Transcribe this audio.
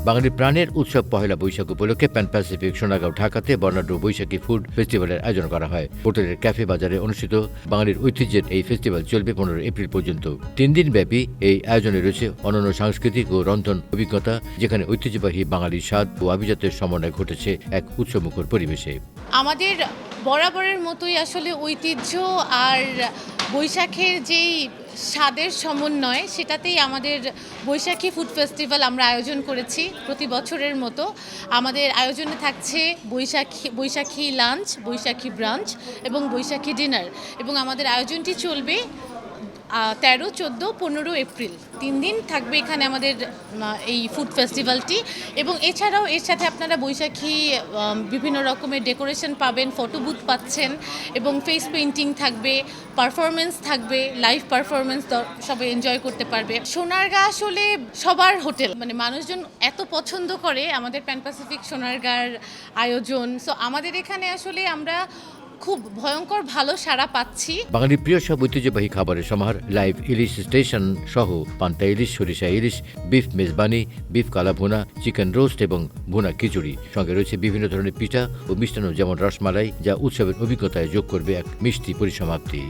বাঙালির প্রাণের উৎসব পহেলা বৈশাখ উপলক্ষে প্যান প্যাসিফিক সোনাগাঁও ঢাকাতে বর্ণাঢ্য বৈশাখী ফুড ফেস্টিভ্যালের আয়োজন করা হয়। হোটেলের ক্যাফে বাজারে অনুষ্ঠিত বাঙালির ঐতিহ্যের এই ফেস্টিভ্যাল চলবে 15 এপ্রিল পর্যন্ত। 3 দিন ব্যাপী এই আয়োজনে রয়েছে অনন্য সাংস্কৃতিক ও রন্ধন অভিজ্ঞতা, যেখানে ঐতিহ্যবাহী বাঙালির স্বাদ ও আভিজাত্যের সমন্বয় ঘটেছে এক উৎসবমুখর পরিবেশে। আমাদের বরাবরের মতোই আসলে ঐতিহ্য আর বৈশাখের যেই স্বাদের সমন্বয়, সেটাতেই আমাদের বৈশাখী ফুড ফেস্টিভ্যাল আমরা আয়োজন করেছি প্রতি বছরের মতো। আমাদের আয়োজনে থাকছে বৈশাখী লাঞ্চ, বৈশাখী ব্রাঞ্চ এবং বৈশাখী ডিনার, এবং আমাদের আয়োজনটি চলবে 13, 14, 15 এপ্রিল 3 দিন থাকবে এখানে আমাদের এই ফুড ফেস্টিভ্যালটি। এবং এছাড়াও এর সাথে আপনারা বৈশাখী বিভিন্ন রকমের ডেকোরেশন পাবেন, ফটো বুথ পাচ্ছেন, এবং ফেস পেইন্টিং থাকবে, পারফরমেন্স থাকবে, লাইভ পারফরমেন্স সবাই এনজয় করতে পারবে। সোনারগাঁ আসলে সবার হোটেল, মানে মানুষজন এত পছন্দ করে আমাদের প্যান প্যাসিফিক সোনারগাঁর আয়োজন। সো আমাদের এখানে আসলে আমরা খুব ভয়ঙ্কর ভালো সাড়া পাচ্ছি। বাঙালির প্রিয় সব ঐতিহ্যবাহী খাবারের সমাহার, লাইভ ইলিশ স্টেশন সহ পান্তা ইলিশ, সরিষা ইলিশ, বিফ মেজবানি, বিফ কালা ভুনা, চিকেন রোস্ট এবং ভুনা খিচুড়ি। সঙ্গে রয়েছে বিভিন্ন ধরনের পিঠা ও মিষ্টান্ন, যেমন রসমালাই, যা উৎসবের অভিজ্ঞতায় যোগ করবে এক মিষ্টি পরিসমাপ্তি।